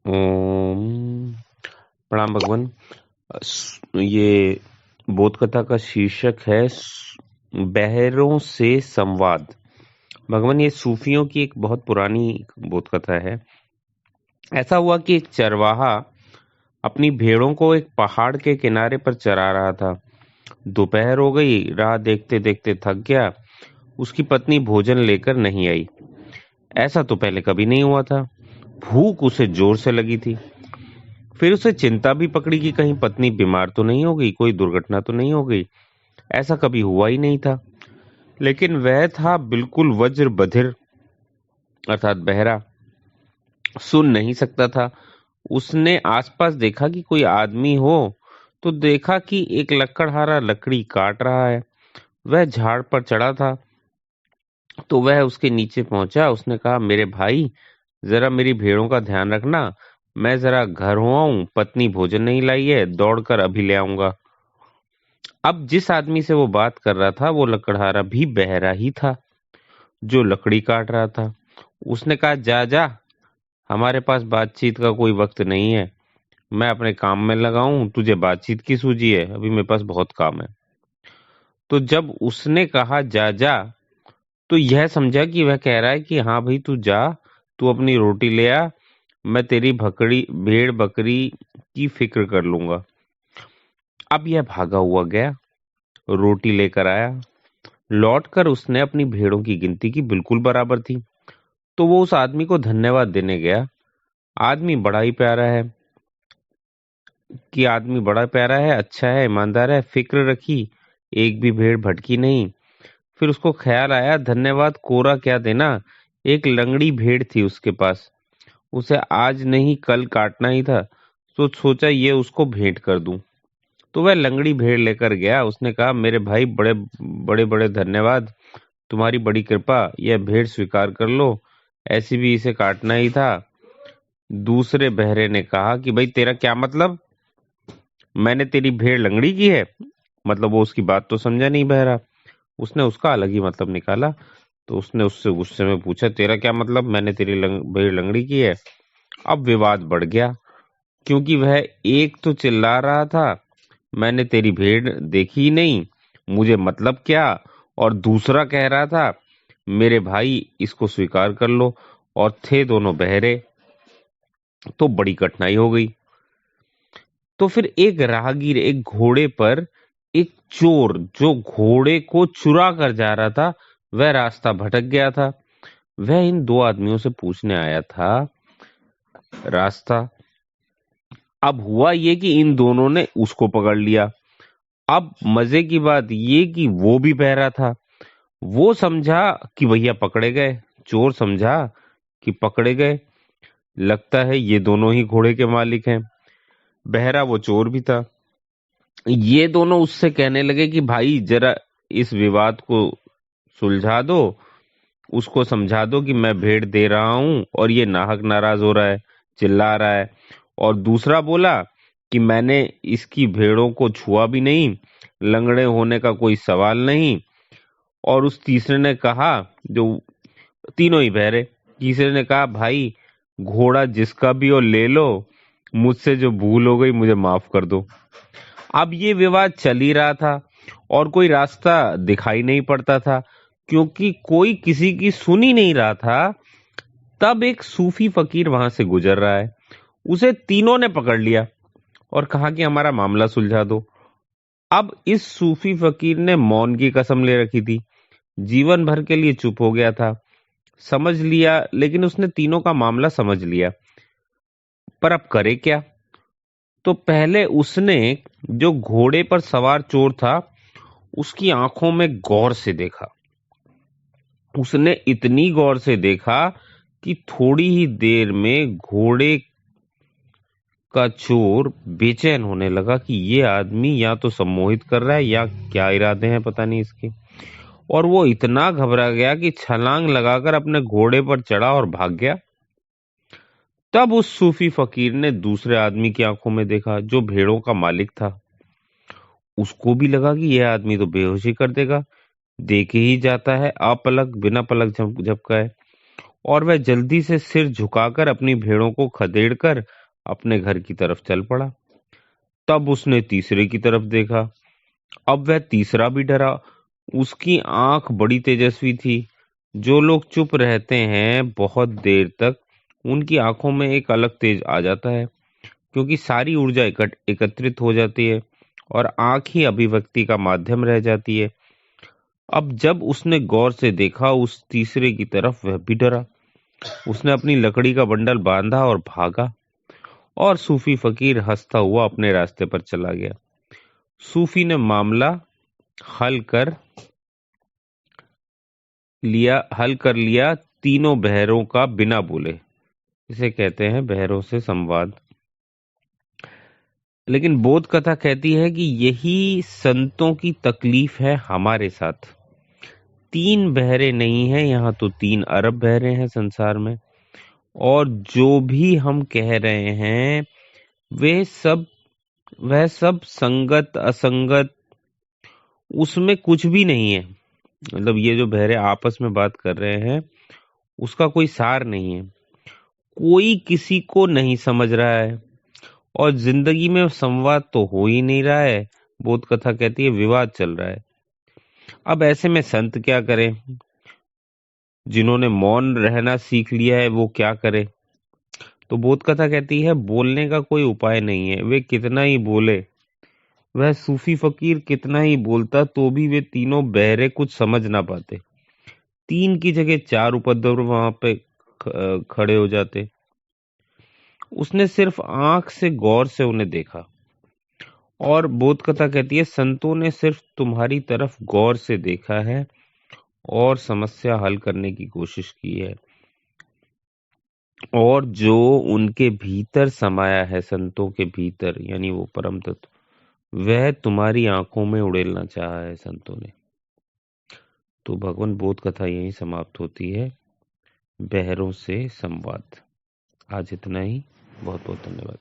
ओम प्रणाम भगवान। ये बोध कथा का शीर्षक है बहरों से संवाद। भगवान, ये सूफियों की एक बहुत पुरानी बोध कथा है। ऐसा हुआ कि एक चरवाहा अपनी भेड़ों को एक पहाड़ के किनारे पर चरा रहा था। दोपहर हो गई, राह देखते देखते थक गया। उसकी पत्नी भोजन लेकर नहीं आई। ऐसा तो पहले कभी नहीं हुआ था। भूख उसे जोर से लगी थी। फिर उसे चिंता भी पकड़ी कि कहीं पत्नी बीमार तो नहीं हो गई, कोई दुर्घटना तो नहीं हो गई। ऐसा कभी हुआ ही नहीं था। लेकिन वह था बिल्कुल वज्र बधिर, अर्थात बहरा, सुन नहीं सकता था। उसने आसपास देखा कि कोई आदमी हो, तो देखा कि एक लकड़हारा लकड़ी काट रहा है। वह झाड़ पर चढ़ा था, तो वह उसके नीचे पहुंचा। उसने कहा, मेरे भाई, जरा मेरी भेड़ों का ध्यान रखना। मैं जरा घर हुआ हूं, पत्नी भोजन नहीं लाई है, दौड़कर अभी ले आऊंगा। अब जिस आदमी से वो बात कर रहा था, वो लकड़हारा भी बहरा ही था, जो लकड़ी काट रहा था। उसने कहा, जा जा, हमारे पास बातचीत का कोई वक्त नहीं है। मैं अपने काम में लगा हूं, तुझे बातचीत की सूझी है? अभी मेरे पास बहुत काम है। तो जब उसने कहा जा जा, तो यह समझा कि वह कह रहा है कि हाँ भाई, तू जा, तू अपनी रोटी ले आ, मैं तेरी भकड़ी भेड़ बकरी की फिक्र कर लूंगा। अब यह भागा हुआ गया, रोटी लेकर आया। लौटकर उसने अपनी भेड़ों की गिनती की, बिल्कुल बराबर थी। तो वो उस आदमी को धन्यवाद देने गया। आदमी बड़ा ही प्यारा है, आदमी बड़ा प्यारा है, अच्छा है, ईमानदार है, फिक्र रखी, एक भी भेड़ भटकी नहीं। फिर उसको ख्याल आया, धन्यवाद कोरा क्या देना, एक लंगड़ी भेड़ थी उसके पास, उसे आज नहीं कल काटना ही था। तो सोचा ये उसको भेंट कर दूं। तो वह लंगड़ी भेड़ लेकर गया। उसने कहा, मेरे भाई, बड़े बड़े बड़े धन्यवाद, तुम्हारी बड़ी कृपा, यह भेड़ स्वीकार कर लो, ऐसी भी इसे काटना ही था। दूसरे बहरे ने कहा कि भाई, तेरा क्या मतलब, मैंने तेरी भेड़ लंगड़ी की है? मतलब वो उसकी बात तो समझा नहीं बहरा। उसने उसका अलग ही मतलब निकाला। तो उसने उससे गुस्से में पूछा, तेरा क्या मतलब, मैंने तेरी भेड़ लंगड़ी की है? अब विवाद बढ़ गया, क्योंकि वह एक तो चिल्ला रहा था, मैंने तेरी भेड़ देखी ही नहीं, मुझे मतलब क्या, और दूसरा कह रहा था, मेरे भाई, इसको स्वीकार कर लो। और थे दोनों बहरे। तो बड़ी कठिनाई हो गई। तो फिर एक राहगीर, एक घोड़े पर एक चोर जो घोड़े को चुरा कर जा रहा था, वह रास्ता भटक गया था। वह इन दो आदमियों से पूछने आया था रास्ता। अब हुआ ये कि इन दोनों ने उसको पकड़ लिया। अब मजे की बात ये कि वो भी बहरा था। वो समझा कि भैया पकड़े गए, चोर समझा कि पकड़े गए, लगता है ये दोनों ही घोड़े के मालिक हैं। बहरा वो चोर भी था। ये दोनों उससे कहने लगे कि भाई, जरा इस विवाद को सुलझा दो, उसको समझा दो कि मैं भेड़ दे रहा हूं और ये नाहक नाराज हो रहा है, चिल्ला रहा है। और दूसरा बोला कि मैंने इसकी भेड़ों को छुआ भी नहीं, लंगड़े होने का कोई सवाल नहीं। और उस तीसरे ने कहा, जो तीनों ही बहरे, तीसरे ने कहा, भाई, घोड़ा जिसका भी हो ले लो, मुझसे जो भूल हो गई मुझे माफ कर दो। अब ये विवाद चल ही रहा था और कोई रास्ता दिखाई नहीं पड़ता था, क्योंकि कोई किसी की सुन ही नहीं रहा था। तब एक सूफी फकीर वहां से गुजर रहा है। उसे तीनों ने पकड़ लिया और कहा कि हमारा मामला सुलझा दो। अब इस सूफी फकीर ने मौन की कसम ले रखी थी, जीवन भर के लिए चुप हो गया था। समझ लिया, लेकिन उसने तीनों का मामला समझ लिया। पर अब करे क्या? तो पहले उसने जो घोड़े पर सवार चोर था, उसकी आंखों में गौर से देखा। उसने इतनी गौर से देखा कि थोड़ी ही देर में घोड़े का चोर बेचैन होने लगा कि ये आदमी या तो सम्मोहित कर रहा है या क्या इरादे हैं पता नहीं इसके। और वो इतना घबरा गया कि छलांग लगाकर अपने घोड़े पर चढ़ा और भाग गया। तब उस सूफी फकीर ने दूसरे आदमी की आंखों में देखा, जो भेड़ों का मालिक था। उसको भी लगा कि यह आदमी तो बेहोशी कर देगा, देखे ही जाता है, अपलक बिना पलक झपकाए। और वह जल्दी से सिर झुकाकर अपनी भेड़ों को खदेड़कर अपने घर की तरफ चल पड़ा। तब उसने तीसरे की तरफ देखा। अब वह तीसरा भी डरा। उसकी आंख बड़ी तेजस्वी थी। जो लोग चुप रहते हैं बहुत देर तक, उनकी आंखों में एक अलग तेज आ जाता है, क्योंकि सारी ऊर्जा एकत्रित हो जाती है और आंख ही अभिव्यक्ति का माध्यम रह जाती है। अब जब उसने गौर से देखा उस तीसरे की तरफ, वह भी डरा। उसने अपनी लकड़ी का बंडल बांधा और भागा, और सूफी फकीर हंसता हुआ अपने रास्ते पर चला गया। सूफी ने मामला हल कर लिया तीनों बहरों का बिना बोले। इसे कहते हैं बहरों से संवाद। लेकिन बोध कथा कहती है कि यही संतों की तकलीफ है हमारे साथ। 3 बहरे नहीं हैं, यहाँ तो 3 अरब बहरे हैं संसार में। और जो भी हम कह रहे हैं वह सब संगत असंगत, उसमें कुछ भी नहीं है। मतलब ये जो बहरे आपस में बात कर रहे हैं उसका कोई सार नहीं है। कोई किसी को नहीं समझ रहा है और जिंदगी में संवाद तो हो ही नहीं रहा है। बोध कथा कहती है विवाद चल रहा है। अब ऐसे में संत क्या करें? जिन्होंने मौन रहना सीख लिया है वो क्या करे? तो बोध कथा कहती है बोलने का कोई उपाय नहीं है। वे कितना ही बोले, वह सूफी फकीर कितना ही बोलता, तो भी वे तीनों बहरे कुछ समझ ना पाते। 3 की जगह 4 उपद्रव वहां पे खड़े हो जाते। उसने सिर्फ आंख से गौर से उन्हें देखा। और बोध कथा कहती है संतों ने सिर्फ तुम्हारी तरफ गौर से देखा है और समस्या हल करने की कोशिश की है। और जो उनके भीतर समाया है, संतों के भीतर, यानी वो परम तत्व, वह तुम्हारी आंखों में उड़ेलना चाहा है संतों ने। तो भगवान बोध कथा यहीं समाप्त होती है। बहरों से संवाद। आज इतना ही। बहुत बहुत धन्यवाद।